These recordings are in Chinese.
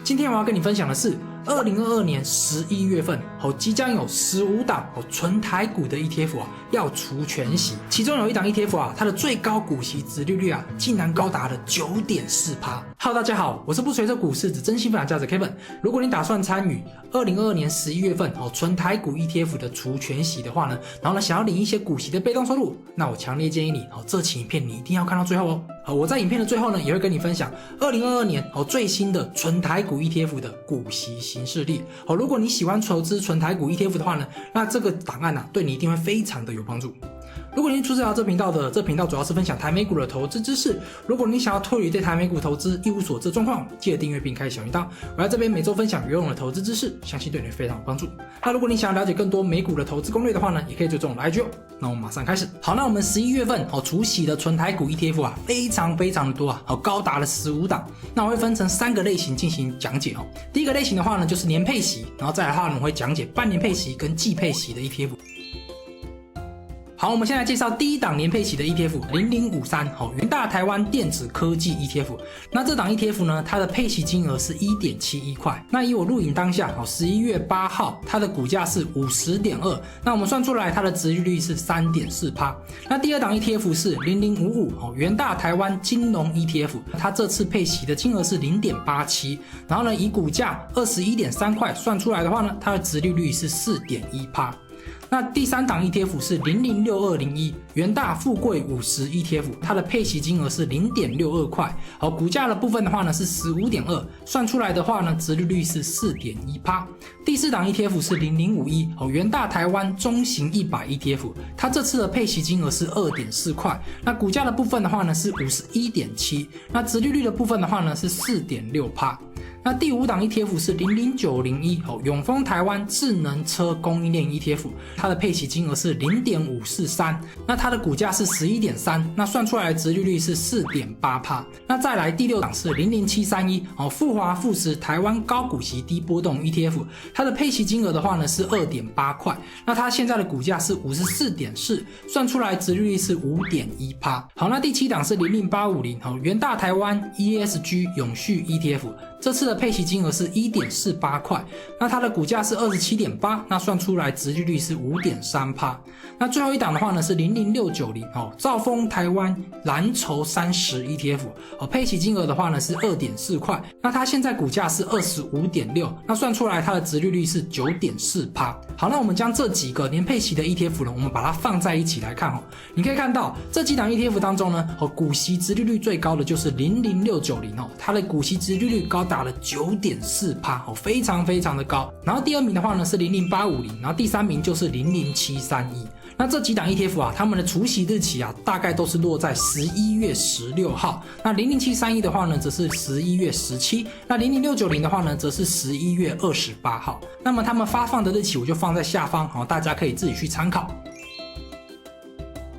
今天我要跟你分享的是2022年11月份即将有15档纯台股的 ETF 要除权息，其中有一档 ETF 它的最高股息殖利率竟然高达了 9.4%。Hello， 大家好，我是不随着股市只真心分享价值 Kevin。如果你打算参与2022年11月份纯台股 ETF 的除权息的话呢，然后呢想要领一些股息的被动收入，那我强烈建议你这期影片你一定要看到最后哦。我在影片的最后呢也会跟你分享2022年最新的纯台股 ETF 的股息行事历。如果你喜欢投资纯台股 ETF 的话呢，那这个档案对你一定会非常的有帮助。如果你是初次来到这频道的，这频道主要是分享台美股的投资知识。如果你想要脱离对台美股投资一无所知的状况，记得订阅并开小铃铛。我在这边每周分享有用的投资知识，相信对你非常有帮助。那如果你想要了解更多美股的投资攻略的话呢，也可以追踪我的 IG 哦。那我们马上开始。好，那我们11月份除息的纯台股 ETF 非常的多高达了15档。那我会分成3个类型进行讲解。第一个类型的话呢就是年配息，然后再来的话呢我会讲解半年配息跟季配息的 ETF。好，我们现在介绍第一档年配息的 ETF 0053元大台湾电子科技 ETF。那这档 ETF 呢，它的配息金额是 1.71 块。那以我录影当下11月8号它的股价是 50.2， 那我们算出来它的殖利率是 3.4%。那第二档 ETF 是0055元大台湾金融 ETF， 它这次配息的金额是 0.87， 然后呢以股价 21.3 块算出来的话呢，它的殖利率是 4.1%。那第三档 ETF 是006201元大富贵50 ETF， 它的配息金额是 0.62 块，股价的部分的话呢是 15.2， 算出来的话呢殖利率是 4.1%。第四档 ETF 是0051元大台湾中型100 ETF， 它这次的配息金额是 2.4 块，那股价的部分的话呢是 51.7， 那殖利率的部分的话呢是 4.6%。那第五档 ETF 是00901永丰台湾智能车供应链 ETF， 它的配息金额是 0.543， 那它的股价是 11.3， 那算出来的殖利率是 4.8%。那再来第六档是00731富华富时台湾高股息低波动 ETF， 它的配息金额的话呢是 2.8 块，那它现在的股价是 54.4， 算出来的殖利率是 5.1%。好，那第七档是00850元大台湾 ESG 永续 ETF， 这次的配息金额是 1.48 块，那它的股价是 27.8， 那算出来殖利率是 5.3%。那最后一档的话呢是00690兆丰台湾蓝筹30 ETF， 配息金额的话呢是 2.4 块，那它现在股价是 25.6， 那算出来它的殖利率是 9.4%。好，那我们将这几个年配息的 ETF 呢，我们把它放在一起来看你可以看到这几档 ETF 当中呢股息殖利率最高的就是00690它的股息殖利率高达了 9.4%， 非常的高。然后第二名的话呢是00850，然后第三名就是00731。那这几档 ETF 他们的除息日期大概都是落在11月16号。那00731的话呢则是11月17，那00690的话呢则是11月28号。那么他们发放的日期我就放在下方大家可以自己去参考。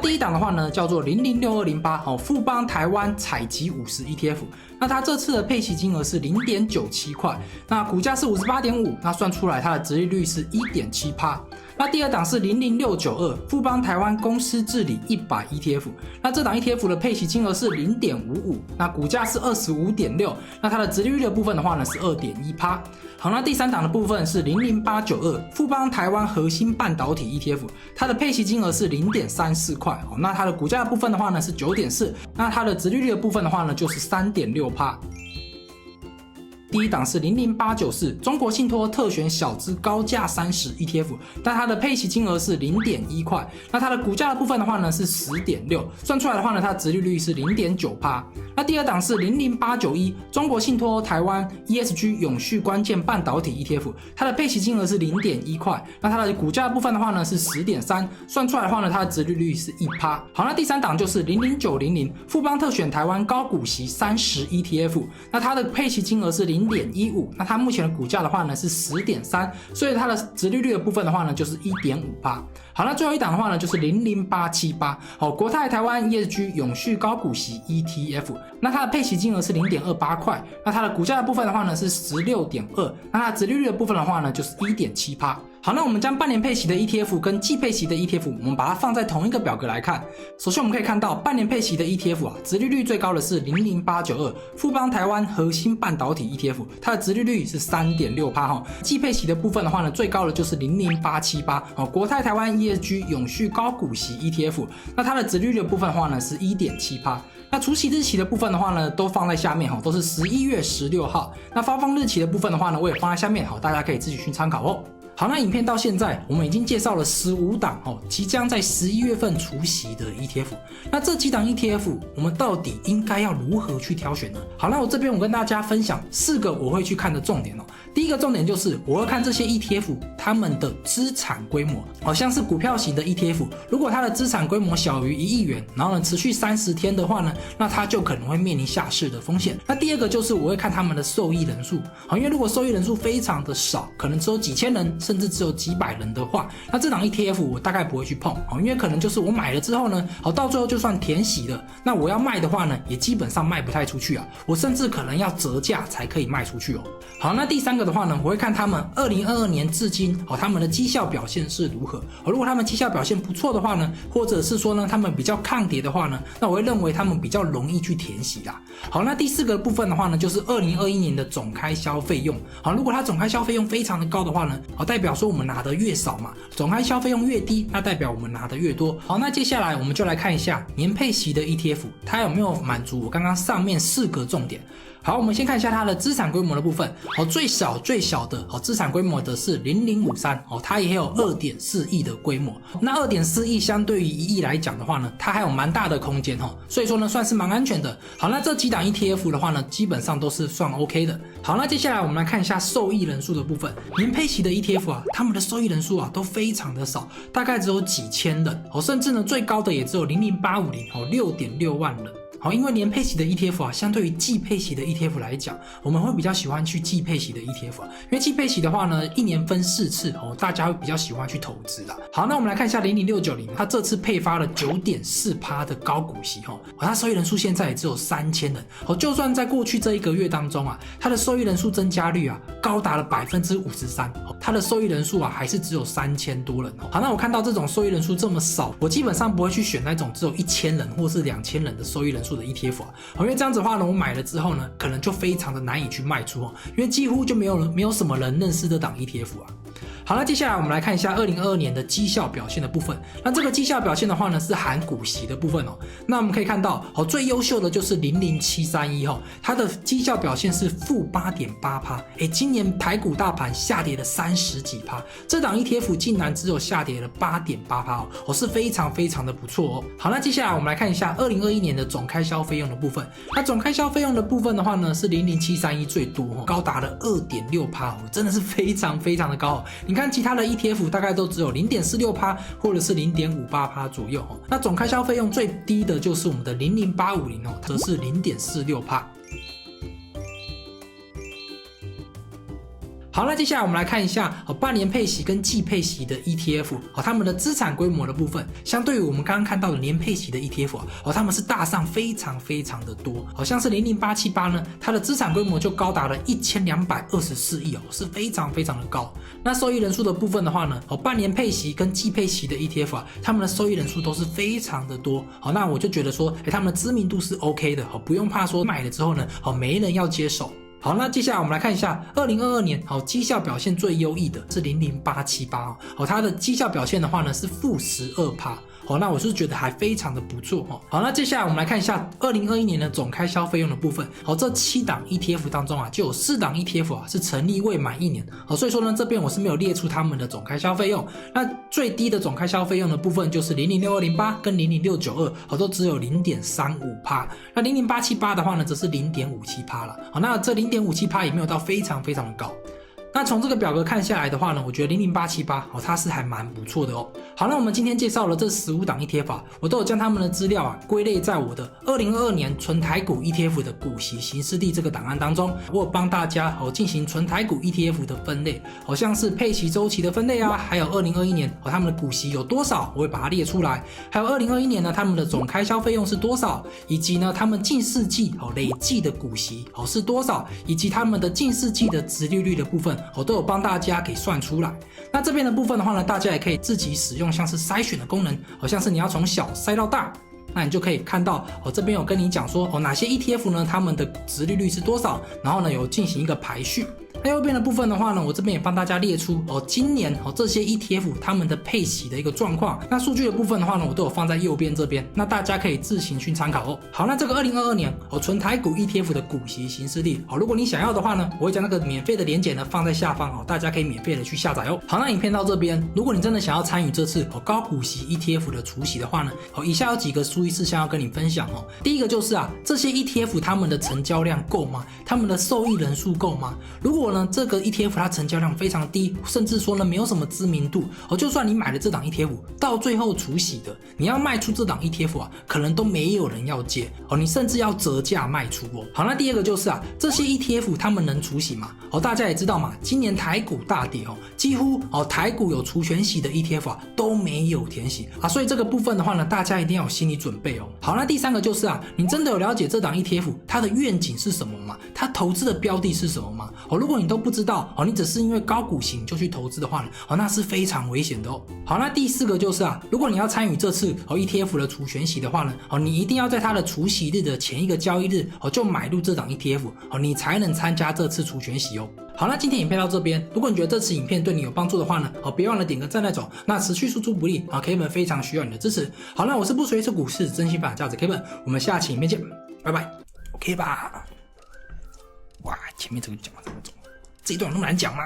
第一档的话呢叫做006208富邦台湾采集50 ETF， 那它这次的配息金额是 0.97 块，那股价是 58.5， 那算出来它的殖利率是 1.7%。那第二档是00692富邦台湾公司治理100 ETF， 那这档 ETF 的配息金额是 0.55， 那股价是 25.6， 那它的殖利率的部分的话呢是 2.1%。好，那第三档的部分是00892富邦台湾核心半导体 ETF， 它的配息金额是 0.34 块，那它的股价的部分的话呢是 9.4， 那它的殖利率的部分的话呢就是 3.6%。第一档是00894中国信托特选小资高价30 ETF， 但它的配息金额是 0.1 块，那它的股价的部分的话呢是 10.6， 算出来的话呢它的殖利率是 0.9%。那第二档是00891中国信托台湾 ESG 永续关键半导体 ETF， 它的配息金额是 0.1 块，那它的股价的部分的话呢是 10.3， 算出来的话呢它的殖利率是 1%。好，那第三档就是00900富邦特选台湾高股息30 ETF， 那它的配息金额是 0.15， 那它目前的股价的话呢是 10.3， 所以它的殖利率的部分的话呢就是 1.5%。好，那最后一档的话呢就是00878国泰台湾 ESG 永续高股息 ETF， 那它的配息金额是 0.28 块，那它的股价的部分的话呢是 16.2， 那它的殖利率的部分的话呢就是 1.7%。好，那我们将半年配息的 ETF 跟季配息的 ETF， 我们把它放在同一个表格来看。首先我们可以看到半年配息的 ETF 啊，殖利率最高的是00892，富邦台湾核心半导体 ETF， 它的殖利率是 3.6%哈。季配息的部分的话呢，最高的就是00878哦，国泰台湾 ESG 永续高股息 ETF， 那它的殖利率的部分的话呢是 1.7%。那除息日期的部分的话呢，都放在下面哈，都是11月16号。那发放日期的部分的话呢，我也放在下面，好，大家可以自己去参考哦。好，那影片到现在，我们已经介绍了15档即将在11月份除息的 ETF。那这几档 ETF， 我们到底应该要如何去挑选呢？好，那我这边我跟大家分享4个我会去看的重点哦。第一个重点就是我会看这些 ETF 他们的资产规模，好像是股票型的 ETF， 如果它的资产规模小于1亿元，然后呢持续30天的话呢，那它就可能会面临下市的风险。那第二个就是我会看他们的受益人数，好，因为如果受益人数非常的少，可能只有几千人，甚至只有几百人的话，那这档 ETF 我大概不会去碰，因为可能就是我买了之后呢，好，到最后就算填息了，那我要卖的话呢，也基本上卖不太出去啊，我甚至可能要折价才可以卖出去哦。好，那第三个的话呢，我会看他们2022年至今他们的绩效表现是如何。如果他们绩效表现不错的话呢，或者是说呢他们比较抗跌的话呢，那我会认为他们比较容易去填息啦。好，那第4个部分的话呢，就是2021年的总开销费用。好，如果它总开销费用非常的高的话呢，代表说我们拿的越少嘛，总开销费用越低，那代表我们拿的越多。好，那接下来我们就来看一下年配息的 ETF， 它有没有满足我刚刚上面4个重点。好，我们先看一下它的资产规模的部分。好，最小的资产规模的是0053，它也有 2.4 亿的规模。那 2.4 亿相对于1亿来讲的话呢，它还有蛮大的空间，所以说呢算是蛮安全的。好，那这几档 ETF 的话呢，基本上都是算 OK 的。好，那接下来我们来看一下受益人数的部分。年配息的 ETF 啊，他们的受益人数啊都非常的少，大概只有几千人，甚至呢最高的也只有00850 6.6万人。好，因为年配息的 ETF 啊，相对于季配息的 ETF 来讲，我们会比较喜欢去季配息的 ETF 啊，因为季配息的话呢，1年分4次大家会比较喜欢去投资啦。好，那我们来看一下00690，它这次配发了 9.4% 的高股息它受益人数现在也只有3000人。就算在过去这1个月当中啊，它的受益人数增加率啊高达了 53%， 它的受益人数啊还是只有3000多人。好，那我看到这种受益人数这么少，我基本上不会去选那种只有1000人或是2000人的受益人数的 ETF 啊，因为这样子的话呢，我买了之后呢，可能就非常的难以去卖出因为几乎就没有什么人认识这档 ETF 啊。好，那接下来我们来看一下2022年的绩效表现的部分。那这个绩效表现的话呢，是含股息的部分那我们可以看到最优秀的就是00731它的绩效表现是负 8.8%。今年台股大盘下跌了30几%，这档 ETF 竟然只有下跌了 8.8%是非常非常的不错好，那接下来我们来看一下2021年的总开销费用的部分。那总开销费用的部分的话呢，是00731最多高达了 2.6%真的是非常非常的高你看其他的 ETF 大概都只有 0.46% 或者是 0.58% 左右那总开销费用最低的就是我们的00850则是 0.46%。好，那接下来我们来看一下半年配息跟季配息的 ETF 他们的资产规模的部分，相对于我们刚刚看到的年配息的 ETF 他们是大上非常非常的多好像是00878呢，它的资产规模就高达了1224亿是非常非常的高。那受益人数的部分的话呢，半年配息跟季配息的 ETF 他们的受益人数都是非常的多好，那我就觉得说他们的知名度是 OK 的不用怕说买了之后呢没人要接手。好，那接下来我们来看一下2022年绩效表现最优异的是00878它的绩效表现的话呢是负 12%那我是觉得还非常的不错好，那接下来我们来看一下2021年的总开销费用的部分这7档 ETF 当中就有4档 ETF 是成立未满1年所以说呢这边我是没有列出他们的总开销费用。那最低的总开销费用的部分就是006208跟00692都只有 0.35%。那00878的话呢则是 0.57% 了那这 0.57% 也没有到非常非常的高。那从这个表格看下来的话呢，我觉得00878它是还蛮不错的好，那我们今天介绍了这15档 ETF 我都有将他们的资料归类在我的2022年纯台股 ETF 的股息行事历这个档案当中。我有帮大家进行纯台股 ETF 的分类，好像是配息周期的分类还有2021年他们的股息有多少，我会把它列出来。还有2021年呢，他们的总开销费用是多少，以及呢他们近4季累计的股息是多少，以及他们的近4季的殖利率的部分都有帮大家给算出来。那这边的部分的话呢，大家也可以自己使用像是筛选的功能，像是你要从小筛到大。那你就可以看到这边有跟你讲说哪些 ETF 呢，他们的殖利率是多少，然后呢有进行一个排序。那右边的部分的话呢，我这边也帮大家列出今年这些 ETF 他们的配息的一个状况。那数据的部分的话呢，我都有放在右边这边，那大家可以自行去参考哦。好，那这个2022年纯台股 ETF 的股息行事历如果你想要的话呢，我会将那个免费的连结呢放在下方大家可以免费的去下载哦。好，那影片到这边，如果你真的想要参与这次高股息 ETF 的除息的话呢，以下有几个注意事项要跟你分享哦。第一个就是这些 ETF 他们的成交量够吗？他们的受益人数够吗？如果呢这个 ETF 它成交量非常低，甚至说呢没有什么知名度就算你买了这档 ETF 到最后除息的，你要卖出这档 ETF 可能都没有人要接你甚至要折价卖出哦。好，那第二个就是这些 ETF 他们能除息吗？大家也知道嘛，今年台股大跌几乎台股有除权息的 ETF 都没有填息所以这个部分的话呢，大家一定要有心理准备哦。好，那第三个就是你真的有了解这档 ETF 它的愿景是什么吗？它投资的标的是什么吗？如果你都不知道你只是因为高股息就去投资的话呢那是非常危险的哦。好，那第四个就是如果你要参与这次ETF 的除权息的话呢你一定要在它的除息日的前一个交易日就买入这档 ETF 你才能参加这次除权息哦。好，那今天影片到这边，如果你觉得这次影片对你有帮助的话呢别忘了点个赞那种，那持续输出不利Kevin 非常需要你的支持。好，那我是不随手股市真心版价值 Kevin， 我们下期影片见，拜拜 OK 吧。哇，前面这个讲了这么久，这一段那么难讲吗？